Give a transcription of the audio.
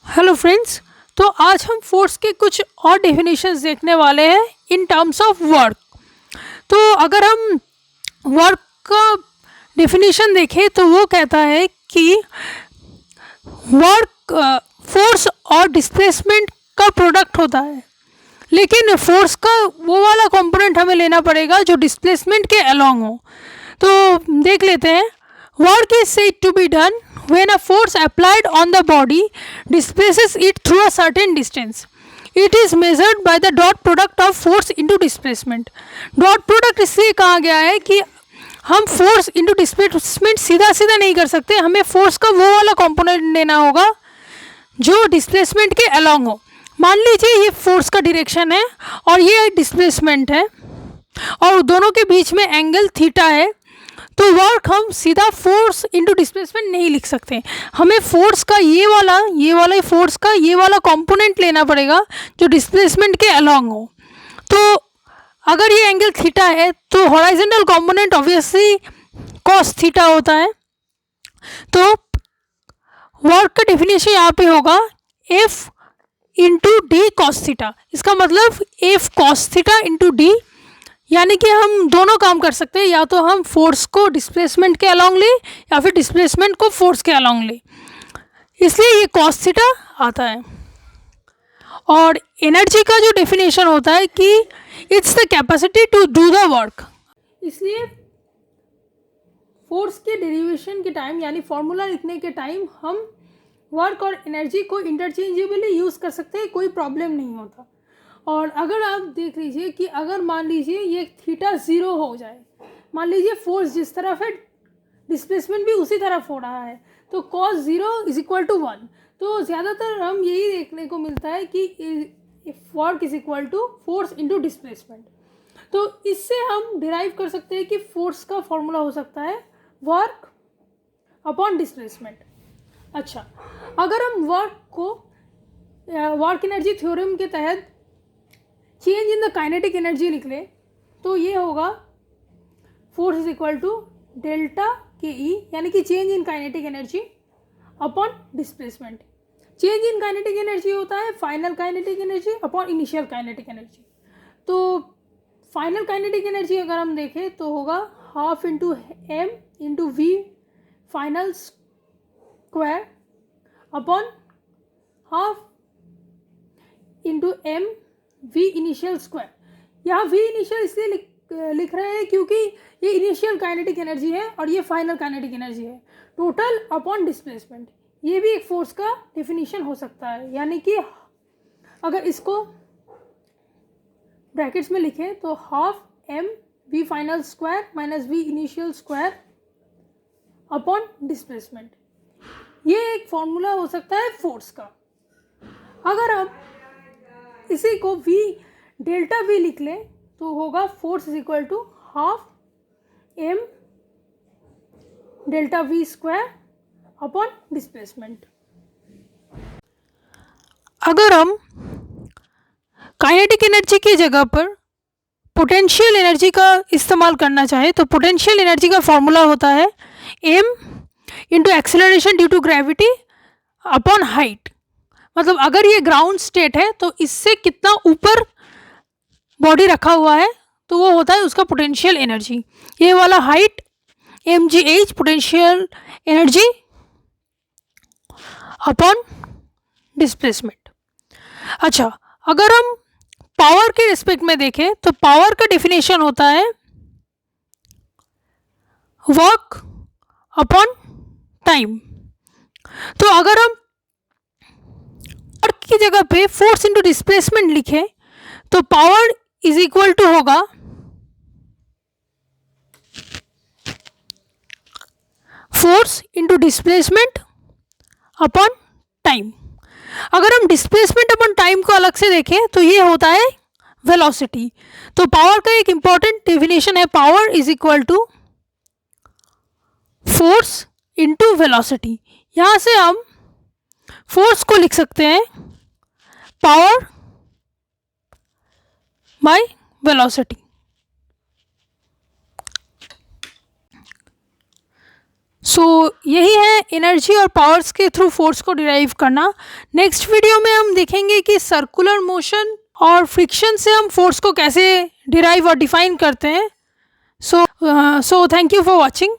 Hello friends. तो आज हम फोर्स के कुछ और डेफिनेशंस देखने वाले हैं इन टर्म्स ऑफ वर्क। तो अगर हम वर्क का डेफिनेशन देखें तो वो कहता है कि वर्क फोर्स और डिस्प्लेसमेंट का प्रोडक्ट होता है, लेकिन फोर्स का वो वाला कंपोनेंट हमें लेना पड़ेगा जो डिस्प्लेसमेंट के अलोंग हो। तो देख लेते हैं। Work is said to be done when a force applied on the body displaces it through a certain distance. It is measured by the dot product of force into displacement. Dot product इसलिए कहा गया है कि हम force into displacement सीधा सीधा नहीं कर सकते, हमें फोर्स का वो वाला कंपोनेंट लेना होगा जो डिस्प्लेसमेंट के अलोंग हो। मान लीजिए ये फोर्स का डायरेक्शन है और ये डिस्प्लेसमेंट है और दोनों के बीच में एंगल थीटा है, तो वर्क हम सीधा फोर्स इंटू डिस्प्लेसमेंट नहीं लिख सकते। हमें फोर्स का ये वाला फोर्स का ये वाला कंपोनेंट लेना पड़ेगा जो डिस्प्लेसमेंट के अलोंग हो। तो अगर ये एंगल थीटा है तो horizontal component obviously cos theta होता है। तो वर्क का डेफिनेशन यहाँ पे होगा F into D cos theta. इसका मतलब F cos theta into D, यानी कि हम दोनों काम कर सकते हैं, या तो हम फोर्स को डिस्प्लेसमेंट के अलोंग ले या फिर डिस्प्लेसमेंट को फोर्स के अलोंग ले, इसलिए ये कॉस थीटा आता है। और एनर्जी का जो डेफिनेशन होता है कि it's the capacity to do the work, इसलिए फोर्स के डेरिवेशन के टाइम यानी फॉर्मूला लिखने के टाइम हम वर्क और एनर्जी को इंटरचेंजेबली यूज़ कर सकते हैं, कोई प्रॉब्लम नहीं होता। और अगर आप देख लीजिए कि अगर मान लीजिए ये थीटा ज़ीरो हो जाए, मान लीजिए फोर्स जिस तरफ है डिस्प्लेसमेंट भी उसी तरफ हो रहा है, तो cos zero is equal to 1। तो ज़्यादातर हम यही देखने को मिलता है कि work is equal to force into displacement. तो इससे हम डिराइव कर सकते हैं कि फोर्स का फॉर्मूला हो सकता है वर्क अपॉन डिस्प्लेसमेंट। अच्छा, अगर हम वर्क एनर्जी थ्योरम के तहत change in the kinetic energy लिख ले तो ये होगा force is equal to delta K E, यानी कि change in kinetic energy upon displacement. Change in kinetic energy होता है final kinetic energy upon initial kinetic energy. तो फाइनल काइनेटिक एनर्जी अगर हम देखें तो होगा half into M into V final square upon half into M V initial square. यहाँ V initial इसलिए लिख रहे हैं क्योंकि ये इनिशियल काइनेटिक एनर्जी है और ये फाइनल काइनेटिक एनर्जी है। टोटल अपॉन डिस्प्लेसमेंट, ये भी एक फोर्स का डेफिनेशन हो सकता है, यानी कि अगर इसको ब्रैकेट्स में लिखें तो half M V final square minus V initial square upon displacement, ये एक फॉर्मूला हो सकता है फोर्स का। अगर हम इसी को v डेल्टा v लिख लें तो होगा force is equal to half M delta v square upon displacement. अगर हम काइनेटिक एनर्जी की जगह पर पोटेंशियल एनर्जी का इस्तेमाल करना चाहे तो पोटेंशियल एनर्जी का फॉर्मूला होता है m into acceleration due to gravity upon height. मतलब अगर ये ग्राउंड स्टेट है तो इससे कितना ऊपर बॉडी रखा हुआ है तो वो होता है उसका पोटेंशियल एनर्जी। ये वाला height mgh potential energy upon displacement. अच्छा, अगर हम पावर के रिस्पेक्ट में देखें तो पावर का डेफिनेशन होता है वर्क अपॉन टाइम। तो अगर हम वर्क की जगह पे फोर्स इंटू डिस्प्लेसमेंट लिखें तो पावर इज इक्वल टू होगा force into displacement upon time. अगर हम डिस्प्लेसमेंट अपॉन टाइम को अलग से देखें तो ये होता है वेलोसिटी। तो पावर का एक इंपॉर्टेंट डेफिनेशन है power is equal to force into velocity. यहाँ से हम फोर्स को लिख सकते हैं पावर बाय वेलोसिटी। सो यही है एनर्जी और पावर्स के थ्रू फोर्स को डिराइव करना। नेक्स्ट वीडियो में हम देखेंगे कि सर्कुलर मोशन और फ्रिक्शन से हम फोर्स को कैसे डिराइव और डिफाइन करते हैं। So thank you for watching.